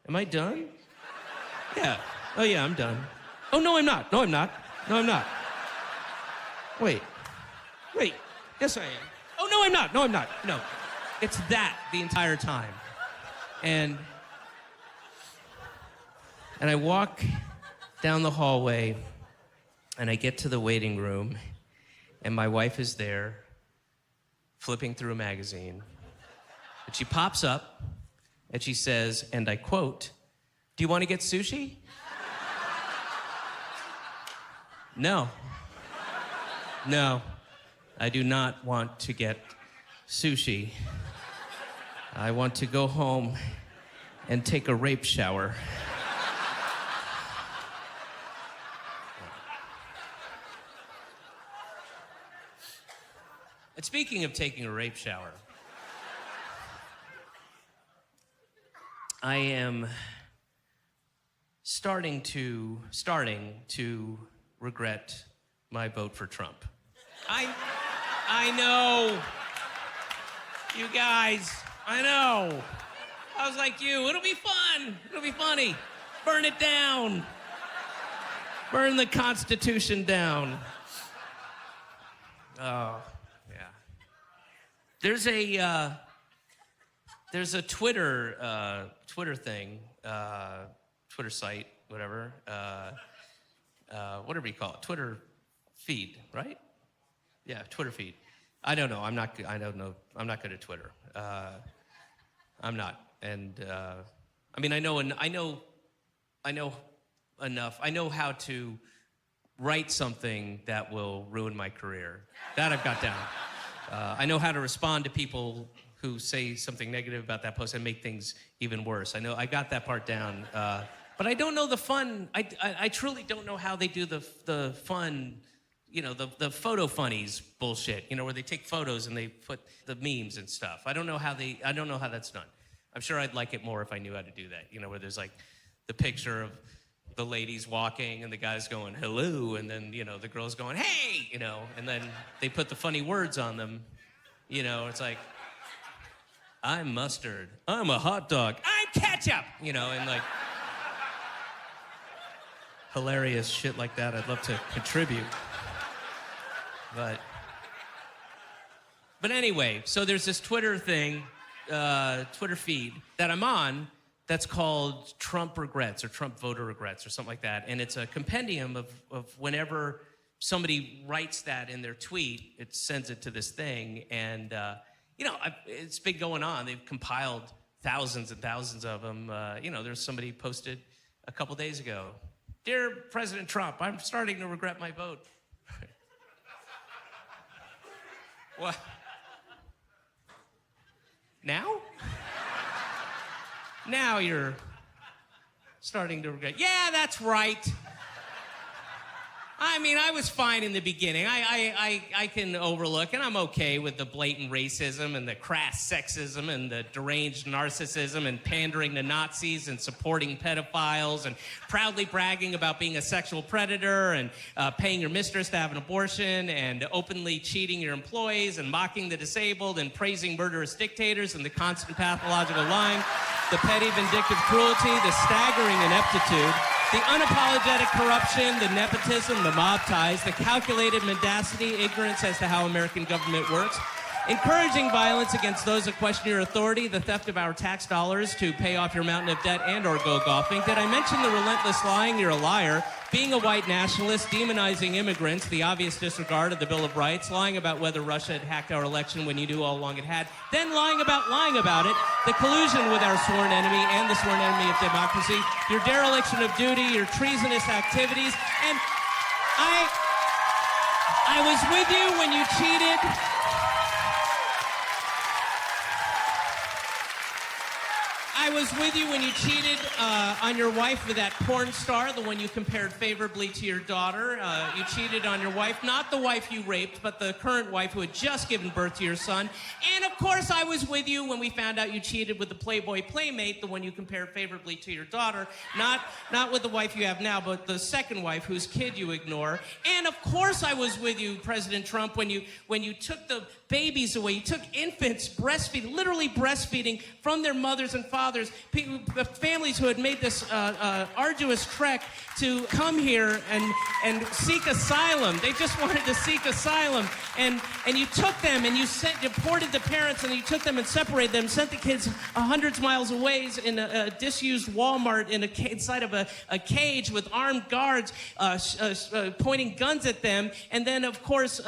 Am I done? Yeah. Oh, yeah, I'm done. Oh, no, I'm not. No, I'm not. No, I'm not. Wait. Yes, I am. Oh, no, I'm not. No, I'm not. No. It's that the entire time. And I walk down the hallway, and I get to the waiting room, and my wife is there, flipping through a magazine. And she pops up, and she says, and I quote, "Do you want to get sushi?" No, I do not want to get sushi. I want to go home and take a rape shower. And speaking of taking a rape shower, I am starting to regret my vote for Trump. I know. You guys, I know. I was like you. It'll be fun. It'll be funny. Burn it down. Burn the Constitution down. Oh, yeah. There's a Twitter thing, Twitter site, whatever. Whatever you call it, Twitter feed, right? Yeah, Twitter feed. I don't know. I'm not good at Twitter. I'm not. And I mean, I know enough. I know how to write something that will ruin my career. That I've got down. I know how to respond to people who say something negative about that post and make things even worse. I know I got that part down. But I don't know the fun. I truly don't know how they do the fun, the photo funnies bullshit, where they take photos and they put the memes and stuff. I don't know how that's done. I'm sure I'd like it more if I knew how to do that, where there's like the picture of the ladies walking and the guys going, hello, and then, the girls going, hey, and then they put the funny words on them, it's like, I'm mustard, I'm a hot dog, I'm ketchup, and like, hilarious shit like that. I'd love to contribute. But anyway, so there's this Twitter thing, Twitter feed that I'm on that's called Trump Regrets or Trump Voter Regrets or something like that. And it's a compendium of whenever somebody writes that in their tweet, it sends it to this thing. And, it's been going on. They've compiled thousands and thousands of them. There's somebody posted a couple days ago, "Dear President Trump, I'm starting to regret my vote." What? Now? Now you're starting to regret. Yeah, that's right. I mean, I was fine in the beginning. I can overlook, and I'm okay with the blatant racism and the crass sexism and the deranged narcissism and pandering to Nazis and supporting pedophiles and proudly bragging about being a sexual predator and paying your mistress to have an abortion and openly cheating your employees and mocking the disabled and praising murderous dictators and the constant pathological lying, the petty vindictive cruelty, the staggering ineptitude, the unapologetic corruption, the nepotism, the mob ties, the calculated mendacity, ignorance as to how American government works, encouraging violence against those that question your authority, the theft of our tax dollars to pay off your mountain of debt and or go golfing. Did I mention the relentless lying? You're a liar. Being a white nationalist, demonizing immigrants, the obvious disregard of the Bill of Rights, lying about whether Russia had hacked our election when you knew all along it had, then lying about it, the collusion with our sworn enemy and the sworn enemy of democracy, your dereliction of duty, your treasonous activities, and I was with you when you cheated. I was with you when you cheated on your wife with that porn star, the one you compared favorably to your daughter. You cheated on your wife, not the wife you raped, but the current wife who had just given birth to your son. And of course, I was with you when we found out you cheated with the Playboy Playmate, the one you compared favorably to your daughter, not with the wife you have now, but the second wife whose kid you ignore. And of course, I was with you, President Trump, when you took the babies away. You took infants literally breastfeeding from their mothers and fathers families who had made this arduous trek to come here and seek asylum. They just wanted to seek asylum. And you took them and you deported the parents, and you took them and separated them, sent the kids hundreds of miles away in a disused Walmart inside of a cage with armed guards pointing guns at them. And then, of course,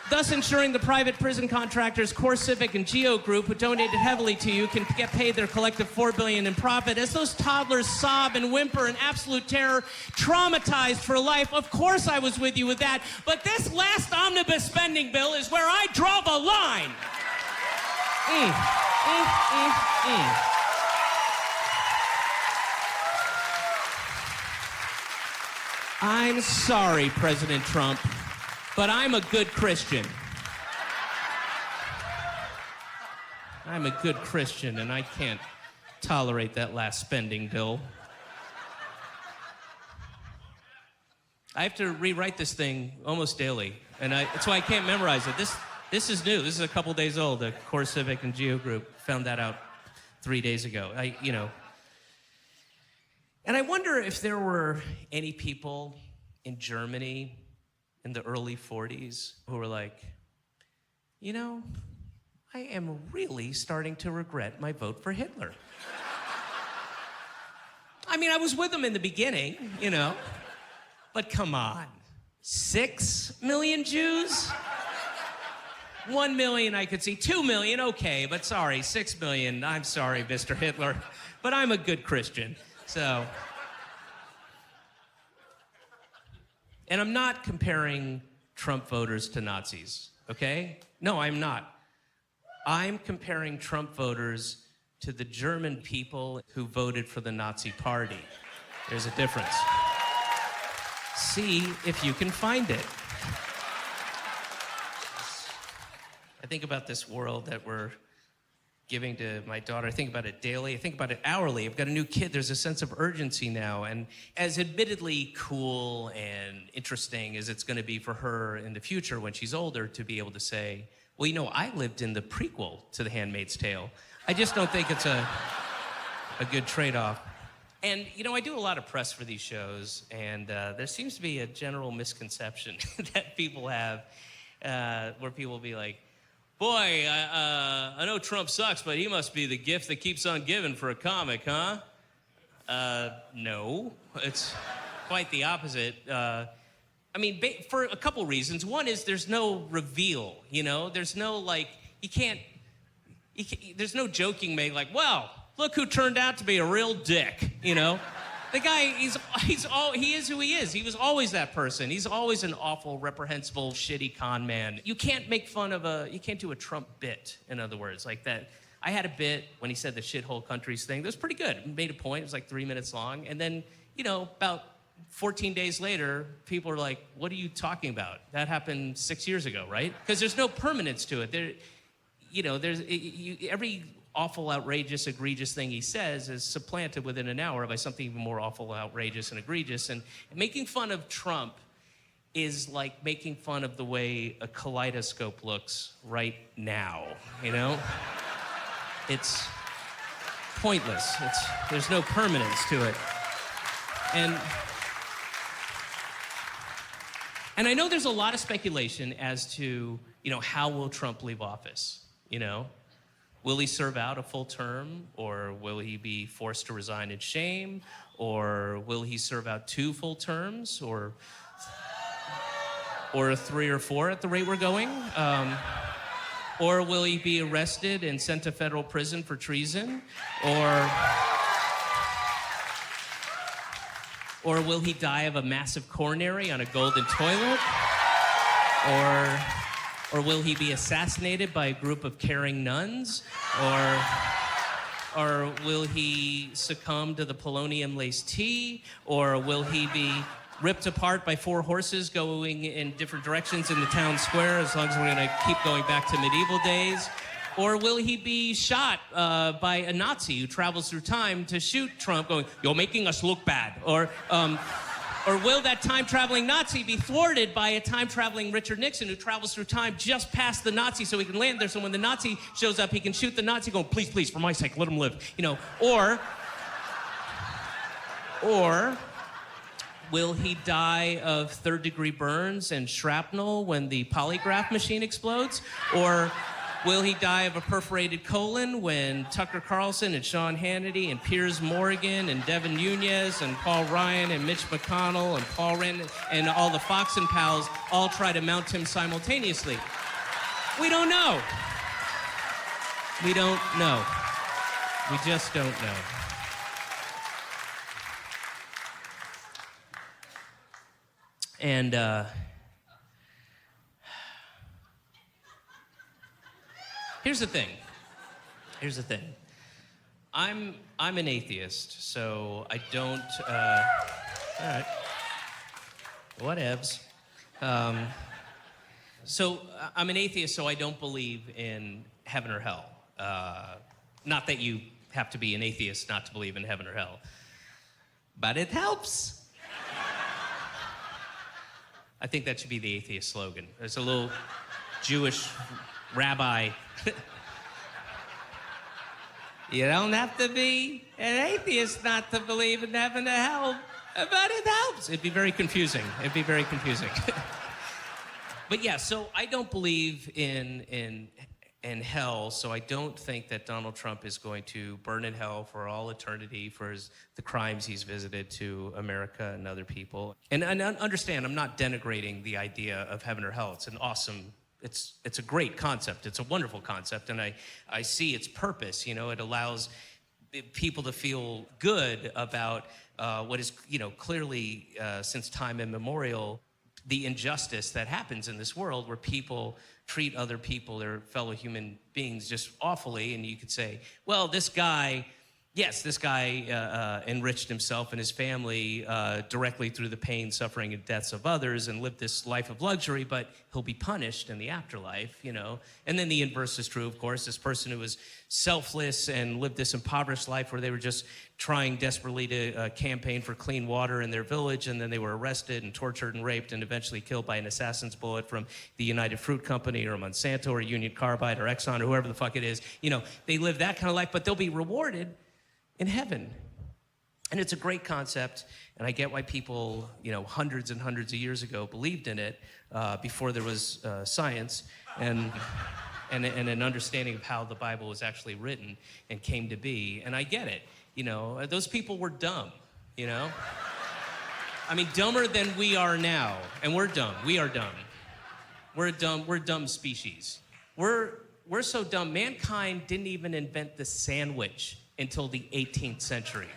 thus ensuring the private prison contractors Core Civic and Geo Group, who donated heavily to you, can get paid their collective $4 billion in profit. As those toddlers sob and whimper in absolute terror, traumatized for life, of course I was with you with that. But this last omnibus spending bill is where I draw the line. I'm sorry, President Trump, but I'm a good Christian. I'm a good Christian, and I can't tolerate that last spending bill. I have to rewrite this thing almost daily, and that's why I can't memorize it. This is new. This is a couple days old. The Core Civic and Geo Group found that out 3 days ago. And I wonder if there were any people in Germany in the early 40s who were like, I am really starting to regret my vote for Hitler. I mean, I was with them in the beginning, but come on, 6 million Jews? 1 million I could see, 2 million, okay, but sorry, 6 million, I'm sorry, Mr. Hitler, but I'm a good Christian, so. And I'm not comparing Trump voters to Nazis, okay? No, I'm not. I'm comparing Trump voters to the German people who voted for the Nazi Party. There's a difference. See if you can find it. I think about this world that we're giving to my daughter. I think about it daily. I think about it hourly. I've got a new kid. There's a sense of urgency now. And as admittedly cool and interesting as it's going to be for her in the future when she's older to be able to say, well, I lived in the prequel to The Handmaid's Tale. I just don't think it's a good trade-off. And, I do a lot of press for these shows, and there seems to be a general misconception that people have where people will be like, boy, I know Trump sucks, but he must be the gift that keeps on giving for a comic, huh? No, it's quite the opposite. For a couple reasons. One is there's no reveal, There's no, there's no joking made like, well, look who turned out to be a real dick, The guy, he is who he is. He was always that person. He's always an awful, reprehensible, shitty con man. You can't make fun of you can't do a Trump bit, in other words, like that. I had a bit when he said the shithole countries thing. That was pretty good. It made a point. It was like 3 minutes long. And then, about 14 days later, people are like, what are you talking about? That happened 6 years ago, right? Because there's no permanence to it. Every awful, outrageous, egregious thing he says is supplanted within an hour by something even more awful, outrageous, and egregious. And making fun of Trump is like making fun of the way a kaleidoscope looks right now, It's pointless. There's no permanence to it. And I know there's a lot of speculation as to, how will Trump leave office, Will he serve out a full term, or will he be forced to resign in shame, or will he serve out 2 full terms, or 3 or 4 at the rate we're going? Or will he be arrested and sent to federal prison for treason? Or will he die of a massive coronary on a golden toilet? Or will he be assassinated by a group of caring nuns? Or will he succumb to the polonium-laced tea? Or will he be ripped apart by 4 horses going in different directions in the town square, as long as we're going to keep going back to medieval days? Or will he be shot by a Nazi who travels through time to shoot Trump, going, you're making us look bad? Or will that time-traveling Nazi be thwarted by a time-traveling Richard Nixon who travels through time just past the Nazi so he can land there, so when the Nazi shows up, he can shoot the Nazi going, please, please, for my sake, let him live. Or will he die of third-degree burns and shrapnel when the polygraph machine explodes? Or will he die of a perforated colon when Tucker Carlson and Sean Hannity and Piers Morgan and Devin Nunes and Paul Ryan and Mitch McConnell and Paul Rand and all the Fox and pals all try to mount him simultaneously? We don't know. We don't know. We just don't know. And here's the thing. I'm an atheist, so I don't. All right. Whatevs. So I'm an atheist, so I don't believe in heaven or hell. Not that you have to be an atheist not to believe in heaven or hell, but it helps. I think that should be the atheist slogan. There's a little Jewish rabbi. You don't have to be an atheist not to believe in heaven or hell, but it helps. It'd be very confusing. But yeah, so I don't believe in hell, so I don't think that Donald Trump is going to burn in hell for all eternity for the crimes he's visited to America and other people. And understand, I'm not denigrating the idea of heaven or hell. It's an awesome, it's a great concept. It's a wonderful concept, and I see its purpose. It allows people to feel good about what is, clearly since time immemorial, the injustice that happens in this world where people treat other people, their fellow human beings, just awfully. And you could say, well, this guy enriched himself and his family directly through the pain, suffering, and deaths of others and lived this life of luxury, but he'll be punished in the afterlife, And then the inverse is true, of course. This person who was selfless and lived this impoverished life where they were just trying desperately to campaign for clean water in their village, and then they were arrested and tortured and raped and eventually killed by an assassin's bullet from the United Fruit Company or Monsanto or Union Carbide or Exxon or whoever the fuck it is. They live that kind of life, but they'll be rewarded in heaven. And it's a great concept, and I get why people, hundreds and hundreds of years ago believed in it before there was science and an understanding of how the Bible was actually written and came to be. And I get it. Those people were dumb, I mean, dumber than we are now. And we're dumb. We are dumb. We're a dumb species. We're so dumb. Mankind didn't even invent the sandwich until the 18th century.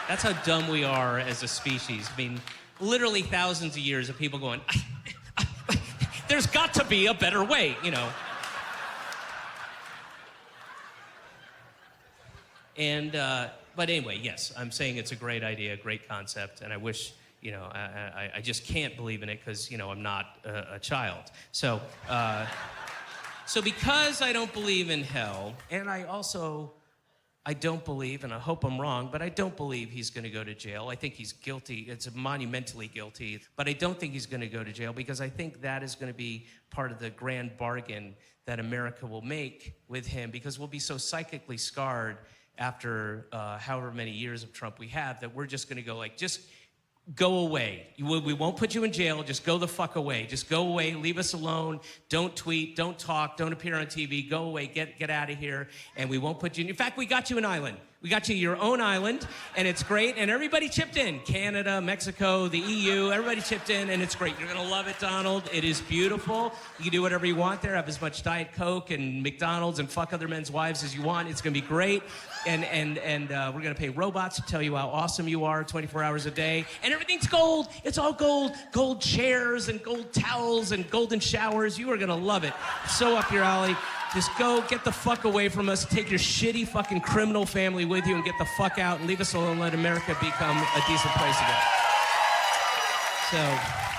That's how dumb we are as a species. I mean, literally thousands of years of people going, there's got to be a better way, And, but anyway, yes, I'm saying it's a great idea, a great concept, and I wish, I just can't believe in it because, I'm not a child. So because I don't believe in hell, and I don't believe, and I hope I'm wrong, but I don't believe he's going to go to jail. I think he's guilty. It's monumentally guilty. But I don't think he's going to go to jail because I think that is going to be part of the grand bargain that America will make with him, because we'll be so psychically scarred after however many years of Trump we have that we're just going to go just go away. We won't put you in jail. Just go the fuck away. Just go away. Leave us alone. Don't tweet. Don't talk. Don't appear on TV. Go away. Get out of here. And we won't put you in. In fact, we got you an island. We got you your own island, and it's great. And everybody chipped in. Canada, Mexico, the EU, everybody chipped in, and it's great. You're going to love it, Donald. It is beautiful. You can do whatever you want there. Have as much Diet Coke and McDonald's and fuck other men's wives as you want. It's going to be great. And we're going to pay robots to tell you how awesome you are 24 hours a day. And everything's gold. It's all gold. Gold chairs and gold towels and golden showers. You are going to love it. So up your alley. Just go, get the fuck away from us, take your shitty fucking criminal family with you and get the fuck out and leave us alone and let America become a decent place again. So...